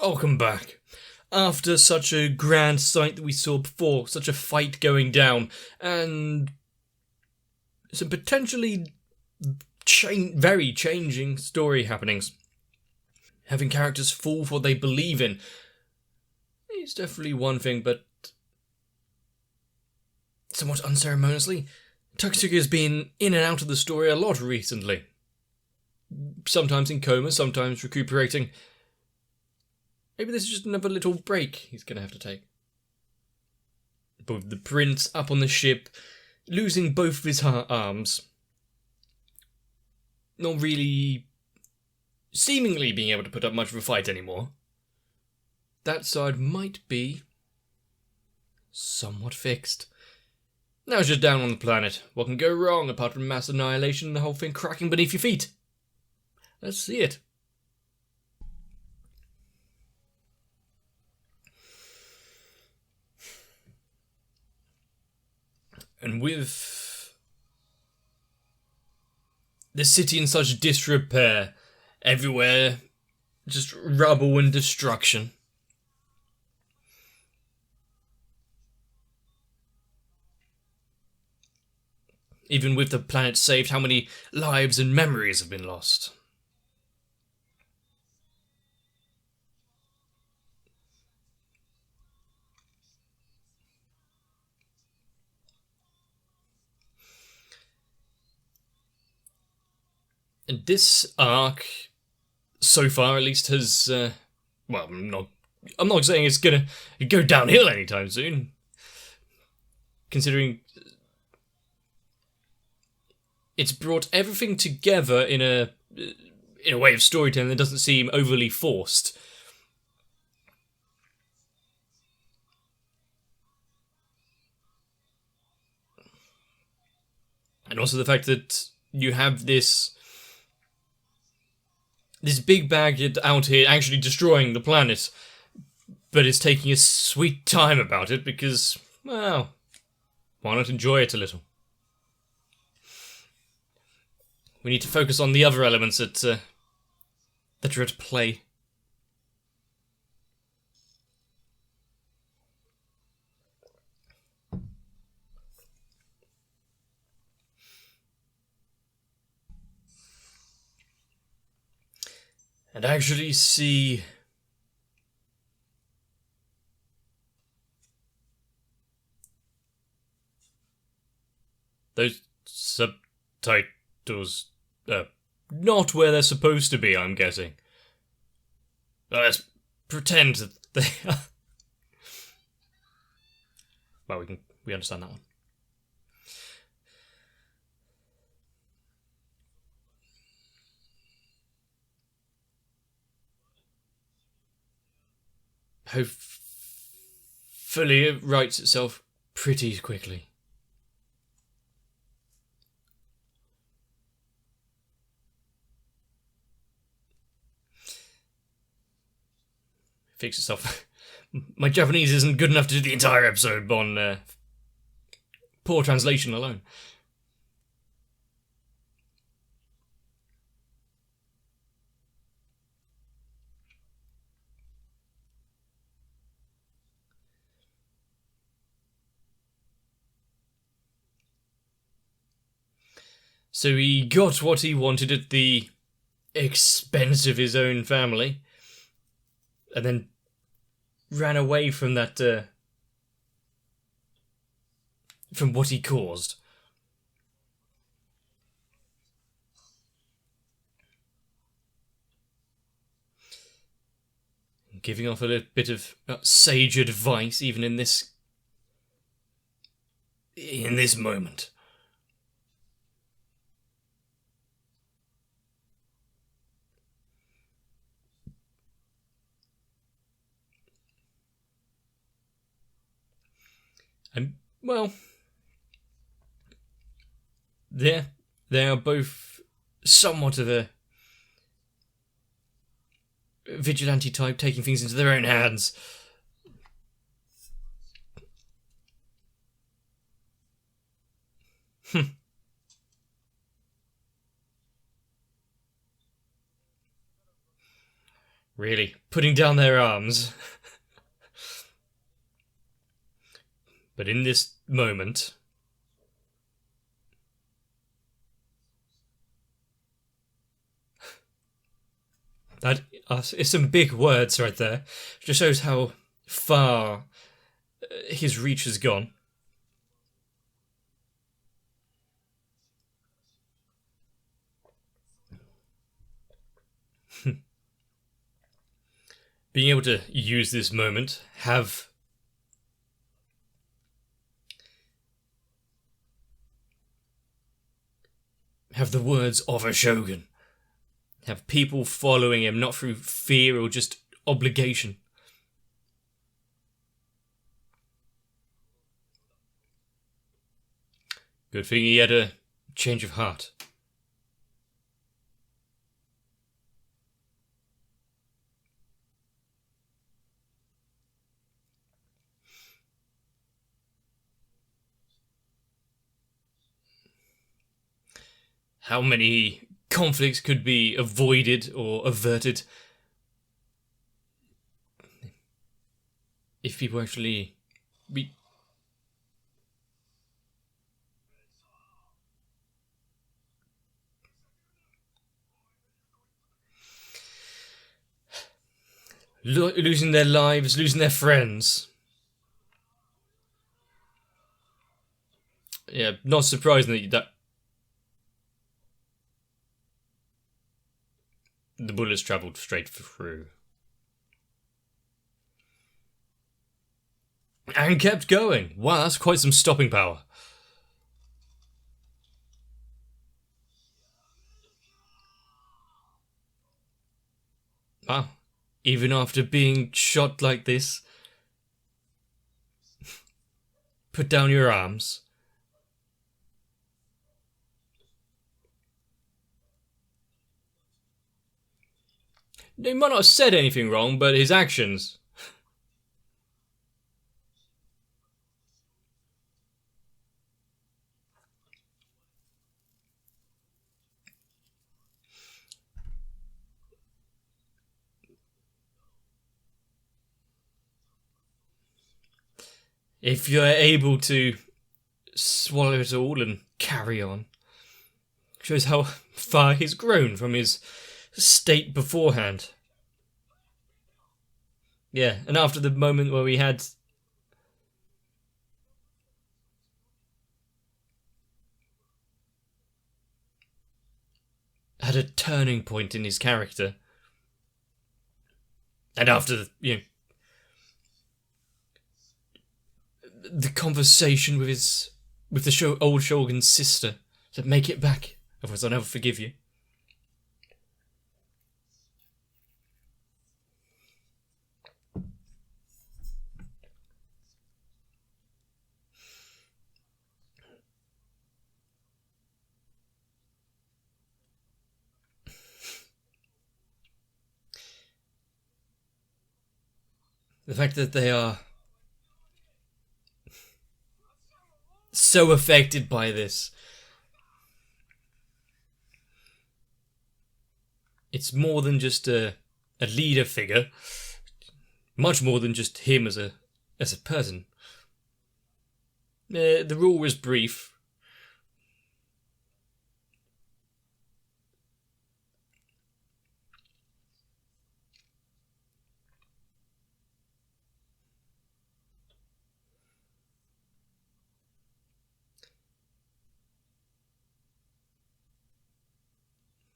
welcome back. After such a grand sight that we saw before, such a fight going down, and some potentially very changing story happenings, having characters fall for what they believe in is definitely one thing, but somewhat unceremoniously, Takasuga's been in and out of the story a lot recently. Sometimes in coma, sometimes recuperating. Maybe this is just another little break he's going to have to take. But with the prince up on the ship, losing both of his arms, not really seemingly being able to put up much of a fight anymore, that side might be somewhat fixed. Now it's just down on the planet. What can go wrong apart from mass annihilation and the whole thing cracking beneath your feet? Let's see it. And with the city in such disrepair, everywhere just rubble and destruction, even with the planet saved, how many lives and memories have been lost? And this arc, so far at least, has, well, I'm not saying it's gonna go downhill anytime soon, considering it's brought everything together in a way of storytelling that doesn't seem overly forced. And also the fact that you have this big bag out here actually destroying the planet, but it's taking a sweet time about it because, well, why not enjoy it a little? We need to focus on the other elements that are at play. And actually see those subtitles not where they're supposed to be, I'm guessing. Let's pretend that they are. Well, we understand that one. Hopefully it writes itself pretty quickly. Fix itself. My Japanese isn't good enough to do the entire episode on poor translation alone. So he got what he wanted at the expense of his own family, and then ran away from that, from what he caused. Giving off a little bit of sage advice, even in this moment. And, well, they are both somewhat of a vigilante type, taking things into their own hands. Really, putting down their arms. But in this moment, that is some big words right there. Just shows how far his reach has gone. Being able to use this moment, have the words of a shogun. Have people following him, not through fear or just obligation. Good thing he had a change of heart. How many conflicts could be avoided or averted if people actually be losing their lives, losing their friends. Yeah, not surprising that the bullets travelled straight through. And kept going. Wow, that's quite some stopping power. Wow. Even after being shot like this, put down your arms. He might not have said anything wrong, but his actions. If you're able to swallow it all and carry on, shows how far he's grown from his state beforehand. Yeah, and after the moment where we had a turning point in his character, and after the conversation with the old shogun's sister, said, "Make it back, otherwise I'll never forgive you." The fact that they are so affected by this. It's more than just a leader figure. Much more than just him as a person. The rule was brief.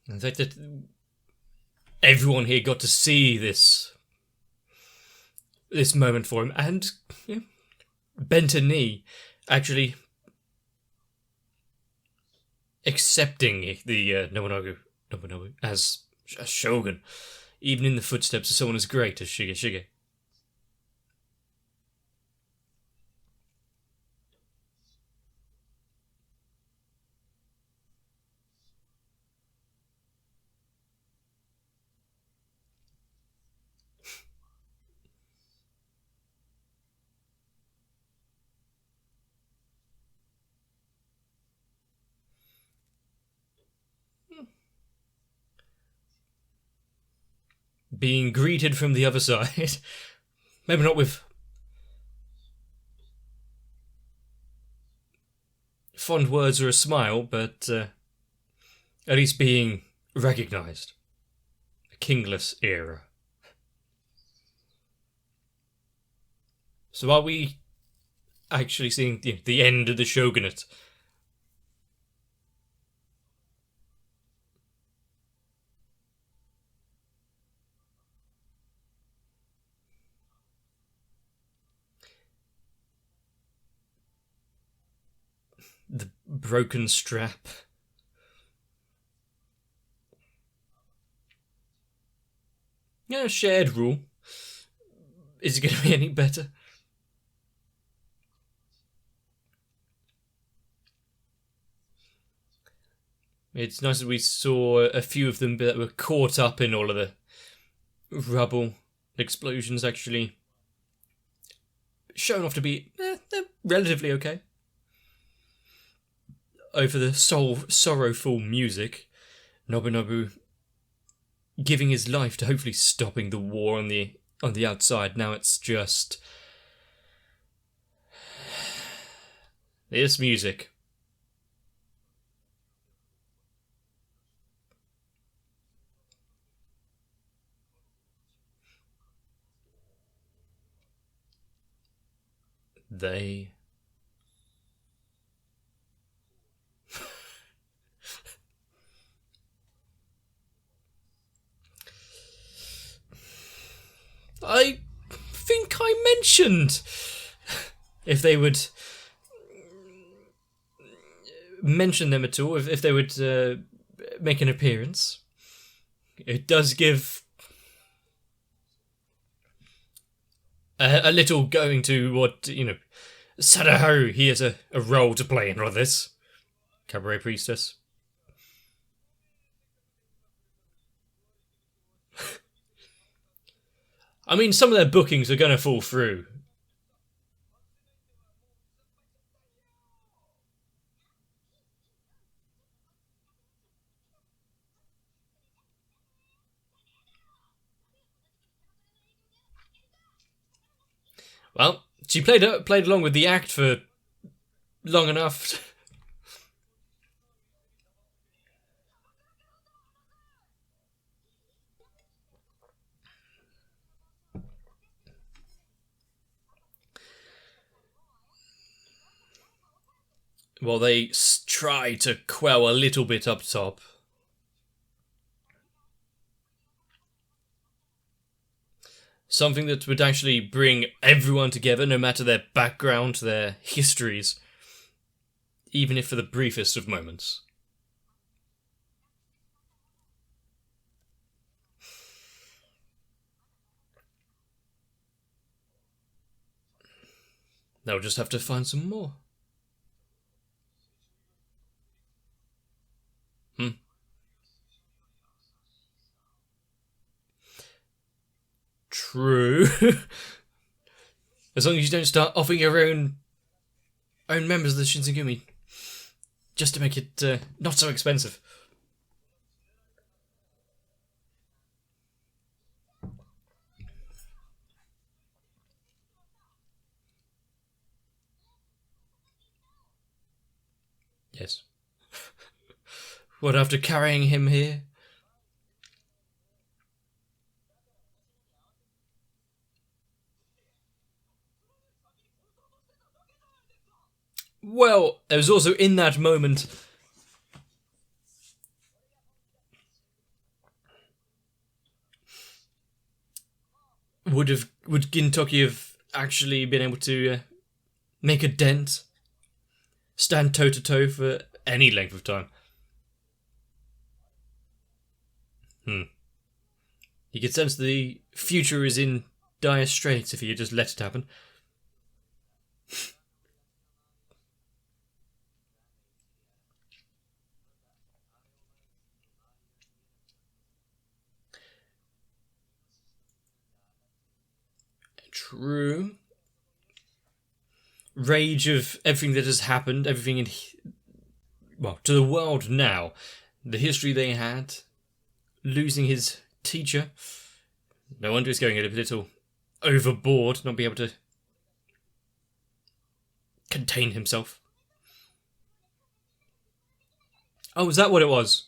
The fact that everyone here got to see this moment for him and bent a knee, actually accepting the Nobunaga as a shogun, even in the footsteps of someone as great as Shige. being greeted from the other side. Maybe not with fond words or a smile, but at least being recognised. A kingless era. So are we actually seeing the end of the shogunate? The broken strap. Yeah, shared rule. Is it going to be any better? It's nice that we saw a few of them that were caught up in all of the rubble. Explosions actually shown off to be they're relatively okay. Over the sorrowful music, Nobunaga giving his life to hopefully stopping the war on the outside. Now it's just this music. They I think I mentioned if they would mention them at all, if they would make an appearance. It does give a little going to what, Sadaharu, he has a role to play in all this. Cabaret priestess. I mean, some of their bookings are going to fall through. Well, she played along with the act for long enough. Well, they try to quell a little bit up top. Something that would actually bring everyone together, no matter their background, their histories, even if for the briefest of moments. They'll just have to find some more. True. As long as you don't start offering your own members of the Shinsengumi, just to make it not so expensive. Yes. What, after carrying him here? Well, it was also in that moment would Gintoki have actually been able to make a dent, stand toe to toe for any length of time? You could sense the future is in dire straits if you just let it happen. True. Rage of everything that has happened, everything to the world now, the history they had, losing his teacher, No wonder he's going a little overboard, not be able to contain himself. Oh, is that what it was?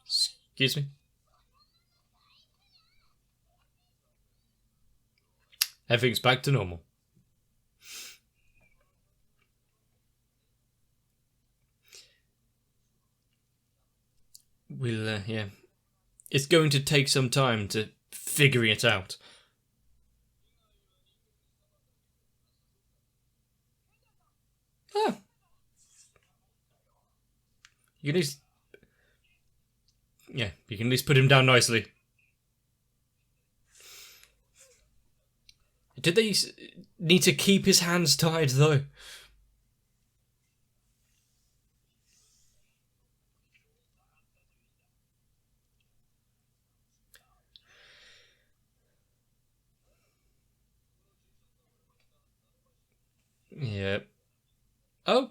Excuse me? Everything's back to normal. We'll, yeah. It's going to take some time to figure it out. Ah. You can at least... Yeah, you can at least put him down nicely. Did they need to keep his hands tied, though? Yeah. Oh.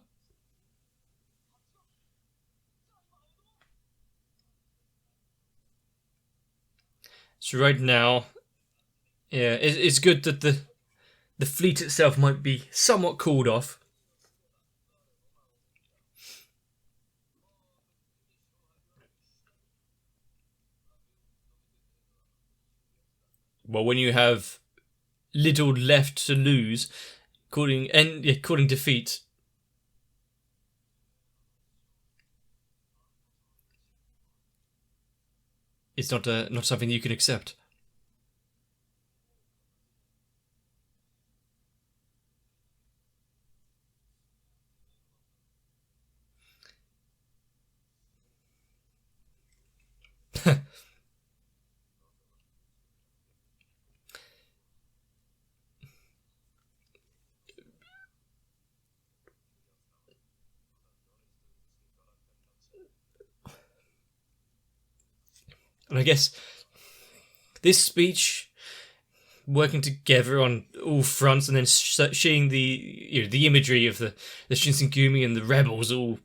So right now, yeah, it's good that the fleet itself might be somewhat cooled off. Well, when you have little left to lose, calling defeat. It's not something you can accept. And I guess this speech, working together on all fronts, and then seeing the imagery of the Shinsengumi and the rebels all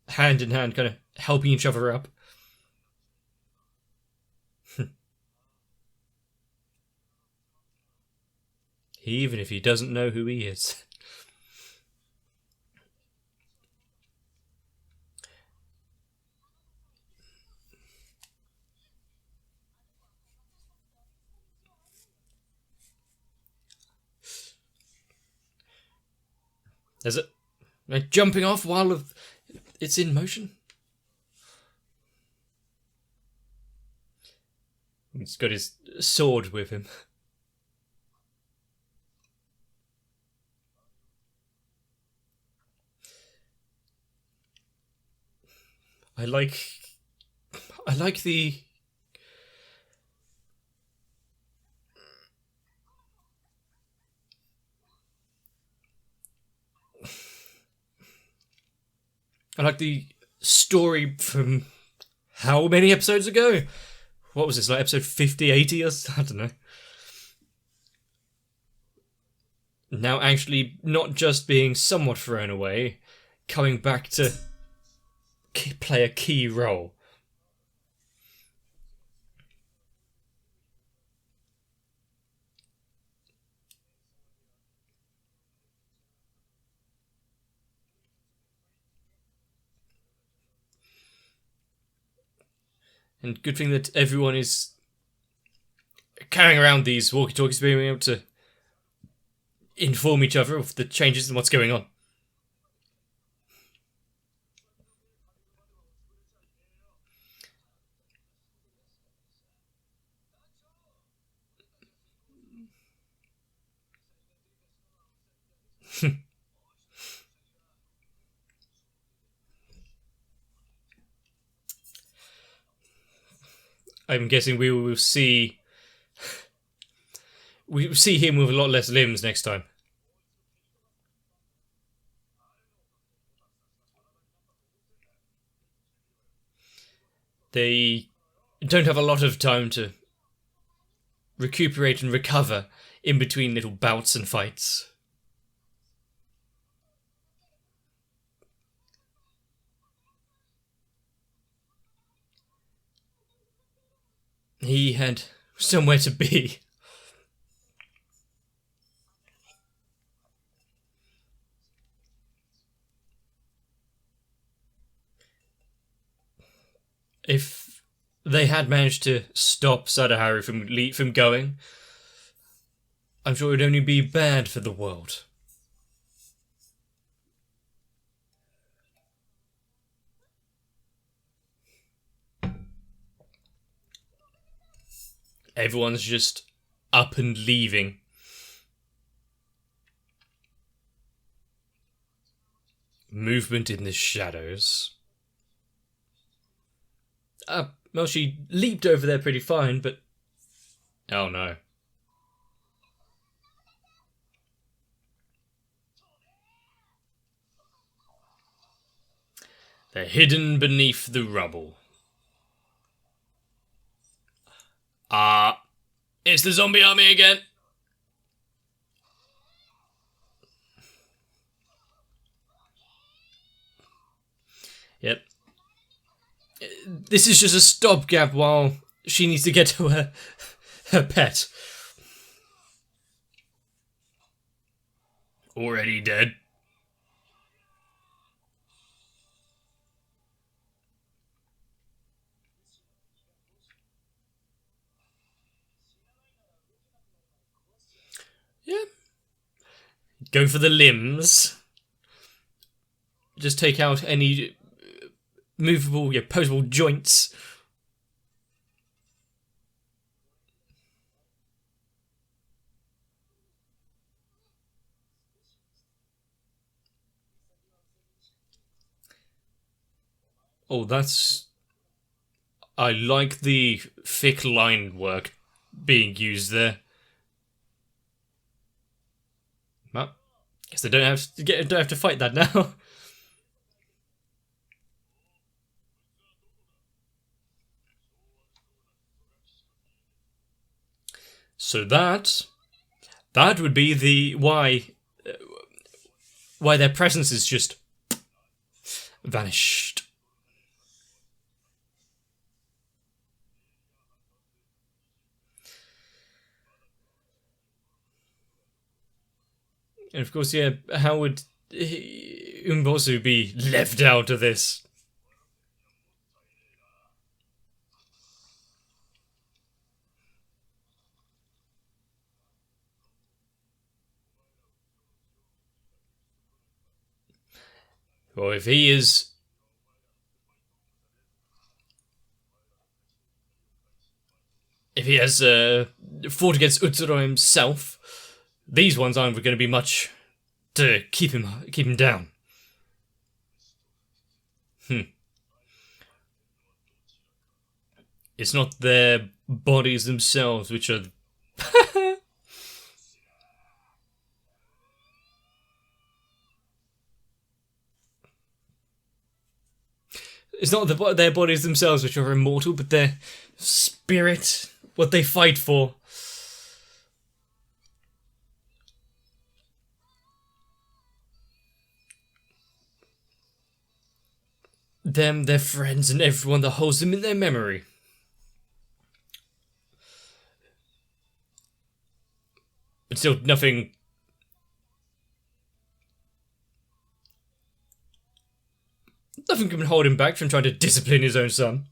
hand in hand, kind of helping each other up. Even if he doesn't know who he is. Is it jumping off while it's in motion? He's got his sword with him. I like the... I like the story from how many episodes ago? What was this, like episode 50, 80 or I don't know. Now actually not just being somewhat thrown away, coming back to play a key role. And good thing that everyone is carrying around these walkie-talkies, being able to inform each other of the changes and what's going on. I'm guessing we will see him with a lot less limbs next time. They don't have a lot of time to recuperate and recover in between little bouts and fights. he had somewhere to be. If they had managed to stop Sadaharu from going, I'm sure it would only be bad for the world. Everyone's just up and leaving. Movement in the shadows. Well, she leaped over there pretty fine, but... Oh no. They're hidden beneath the rubble. It's the zombie army again. Yep. This is just a stopgap while she needs to get to her pet. Already dead. Yeah. Go for the limbs. Just take out any movable, posable joints. Oh, that's... I like the thick line work being used there. Well, guess they don't have to fight that now. So that would be the why their presence is just vanished. And of course, yeah, how would Umbosu be left out of this? Well, if he has fought against Utsuro himself, these ones aren't going to be much to keep him down. It's not their bodies themselves which are... It's not their bodies themselves which are immortal, but their spirit, what they fight for. Them, their friends, and everyone that holds them in their memory. But still, nothing can hold him back from trying to discipline his own son.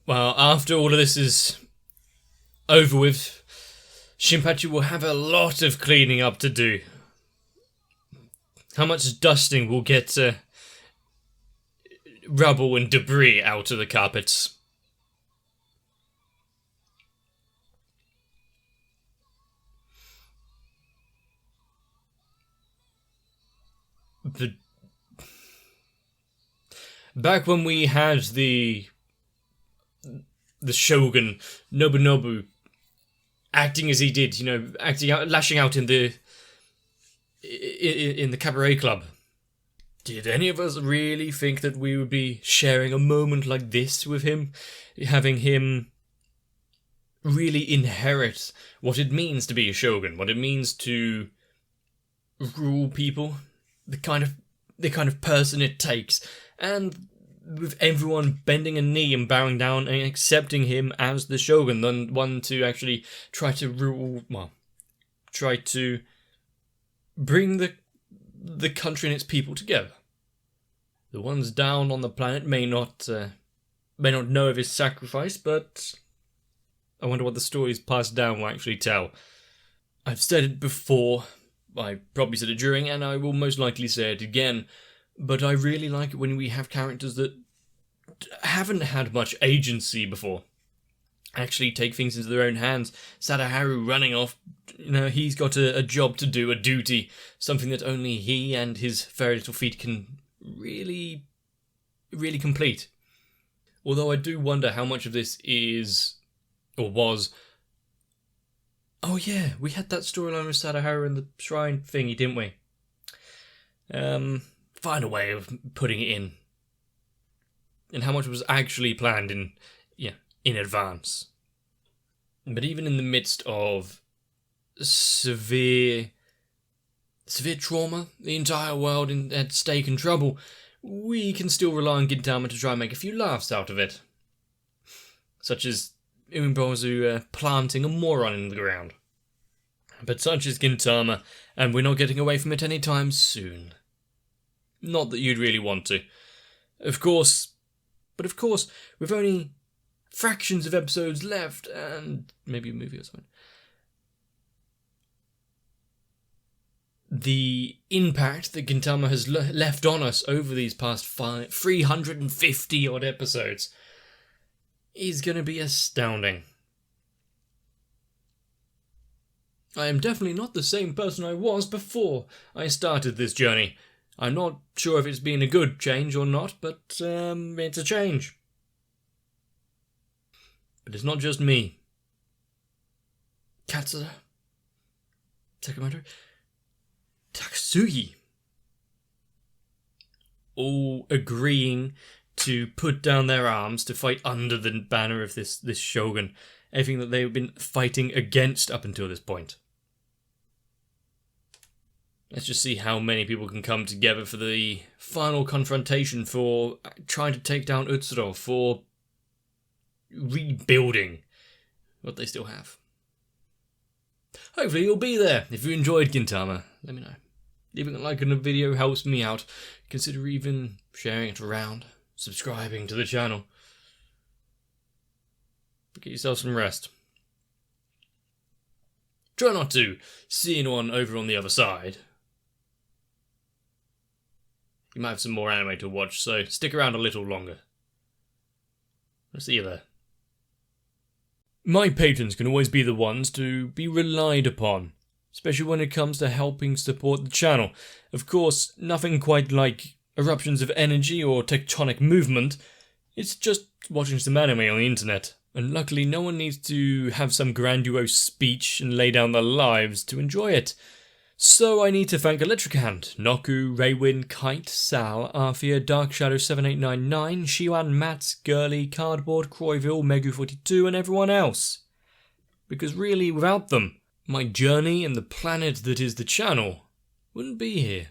Well, after all of this is over with, Shinpachi will have a lot of cleaning up to do. How much dusting will get rubble and debris out of the carpets? Back when we had the shogun Nobunobu acting as he did, acting out, lashing out in the cabaret club. Did any of us really think that we would be sharing a moment like this with him? Having him really inherit what it means to be a shogun, what it means to rule people, the kind of person it takes, and with everyone bending a knee and bowing down and accepting him as the shogun, the one to actually try to rule, try to bring the country and its people together. The ones down on the planet may not know of his sacrifice, but I wonder what the stories passed down will actually tell. I've said it before, I probably said it during, and I will most likely say it again, but I really like it when we have characters that haven't had much agency before actually take things into their own hands. Sadaharu running off, he's got a job to do, a duty, something that only he and his very little feet can really, really complete. Although I do wonder how much of this is, or was... Oh yeah, we had that storyline with Sadaharu and the shrine thingy, didn't we? Find a way of putting it in. And how much was actually planned in advance. But even in the midst of severe trauma, the entire world at stake and trouble, we can still rely on Gintama to try and make a few laughs out of it. Such as Uminbozu planting a moron in the ground. But such is Gintama, and we're not getting away from it anytime soon. Not that you'd really want to. Of course, with only fractions of episodes left, and maybe a movie or something, the impact that Gintama has left on us over these past 350 odd episodes is going to be astounding. I am definitely not the same person I was before I started this journey. I'm not sure if it's been a good change or not, but it's a change. But it's not just me. Katsuda, Sakamoto, Takasugi, all agreeing to put down their arms to fight under the banner of this shogun, everything that they've been fighting against up until this point. Let's just see how many people can come together for the final confrontation, for trying to take down Utsuro, for rebuilding what they still have. Hopefully you'll be there. If you enjoyed Gintama, let me know. Leaving a like on the video helps me out. Consider even sharing it around, subscribing to the channel. Get yourself some rest. Try not to see anyone over on the other side. You might have some more anime to watch, so stick around a little longer. I'll see you there. My patrons can always be the ones to be relied upon, especially when it comes to helping support the channel. Of course, nothing quite like eruptions of energy or tectonic movement. It's just watching some anime on the internet, and luckily no one needs to have some grandiose speech and lay down their lives to enjoy it. So I need to thank Electric Hand, Noku, Raywin, Kite, Sal, Arthea, Dark Shadow 7899, Shiwan, Mats, Gurley, Cardboard, Croyville, Megu42 and everyone else. Because really, without them, my journey and the planet that is the channel wouldn't be here.